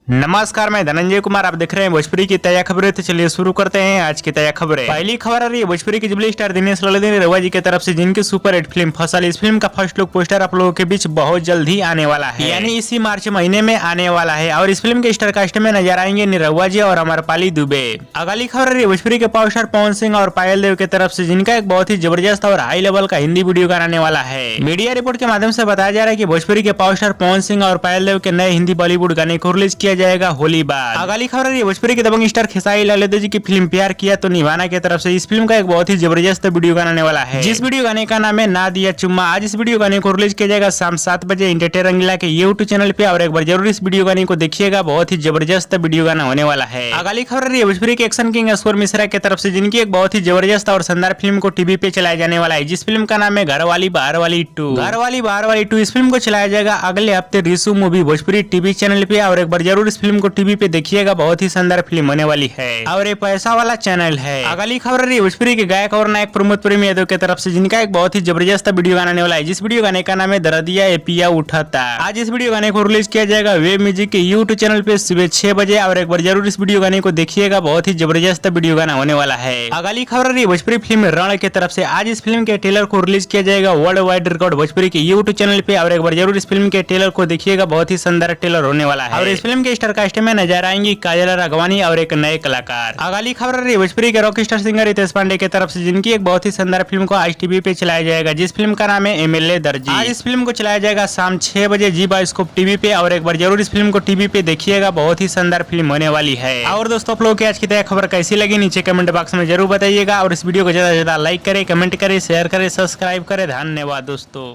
नमस्कार, मैं धनंजय कुमार। आप देख रहे हैं भोजपुरी की ताजा खबरें। तो चलिए शुरू करते हैं आज की ताजा खबरें। पहली खबर आ रही है भोजपुरी की जुबली स्टार दिनेश लालदीन रवा जी की तरफ से, जिनकी सुपर हिट फिल्म फसल, इस फिल्म का फर्स्ट लुक पोस्टर आप लोगों के बीच बहुत जल्द ही आने वाला है, यानी इसी मार्च महीने में आने वाला है। और इस फिल्म के स्टार कास्ट में नजर आएंगे निरहुआ जी और अमरपाली दुबे। अगली खबर आ रही है भोजपुरी के पावर स्टार पवन सिंह और पायल देव की तरफ से, जिनका एक बहुत ही जबरदस्त और हाई लेवल का हिंदी वीडियो गाना आने वाला है। मीडिया रिपोर्ट के माध्यम से बताया जा रहा है कि भोजपुरी के पावर स्टार पवन सिंह और पायल देव के नए हिंदी बॉलीवुड गाने को रिलीज किया जाएगा होली। अगली खबर है भोजपुरी के दबंग स्टार खेसारी लाल यादव जी की फिल्म प्यार किया तो निभाना की तरफ से, इस फिल्म का एक बहुत ही जबरदस्त वीडियो गाना आने वाला है, जिस वीडियो गाने का नाम है ना दिया चुम्मा। आज इस वीडियो गाने को रिलीज किया जाएगा शाम 7 बजे एंटरटेन रंगीला के यूट्यूब चैनल पे, और एक बार जरूर इस वीडियो गाने को देखिएगा, बहुत ही जबरदस्त वीडियो गाना होने वाला है। अगली खबर है भोजपुरी के एक्शन किंग ऐश्वर्य मिश्रा की तरफ से, जिनकी एक बहुत ही जबरदस्त और शानदार फिल्म को टीवी पे चलाया जाने वाला है, जिस फिल्म का नाम है घरवाली बहारवाली 2। घरवाली बहारवाली 2 इस फिल्म को चलाया जाएगा अगले हफ्ते रिसू मूवी भोजपुरी टीवी चैनल पे, और एक बार जरूर इस फिल्म को टीवी पे देखिएगा, बहुत ही शानदार फिल्म होने वाली है और ये पैसा वाला चैनल है। अगली खबर रही भोजपुरी के गायक और नायक प्रमोद प्रेमी यादव की तरफ से, जिनका एक बहुत ही जबरदस्त वीडियो गाना आने वाला है, जिस वीडियो गाने का नाम है दरदिया ए पिया उठाता। आज इस वीडियो गाने को रिलीज किया जाएगा वेब म्यूजिक के यूट्यूब चैनल पे सुबह 6 बजे, और एक बार जरूर इस वीडियो गाने को देखिएगा, बहुत ही जबरदस्त वीडियो गाना होने वाला है। अगली खबर रही भोजपुरी फिल्म रण की तरफ से, आज इस फिल्म के ट्रेलर को रिलीज किया जाएगा वर्ल्ड वाइड रिकॉर्ड भोजपुरी के यूट्यूब चैनल पे, और एक बार जरूर इस फिल्म के ट्रेलर को देखिएगा, बहुत ही शानदार ट्रेलर होने वाला है। और इस फिल्म के स्टार कास्ट में नजर आएंगी काजल राघवानी और एक नए कलाकार। अगली खबर रही भोजपुरी के rock star singer Ritesh Pandey की तरफ से, जिनकी एक बहुत ही शानदार फिल्म को आज टीवी पे चलाया जाएगा, जिस फिल्म का नाम है एमएलए दर्जी। आज इस फिल्म को चलाया जाएगा शाम 6 बजे जी बायोस्कोप टीवी पे, और एक बार जरूर इस फिल्म को टीवी पे देखिएगा, बहुत ही शानदार फिल्म होने वाली है। और दोस्तों, आप लोगों की आज की ताजा खबर कैसी लगी नीचे कमेंट बॉक्स में जरूर बताइएगा, और इस वीडियो को ज्यादा से ज्यादा लाइक करें, कमेंट करें, शेयर करें, सब्सक्राइब करें। धन्यवाद दोस्तों।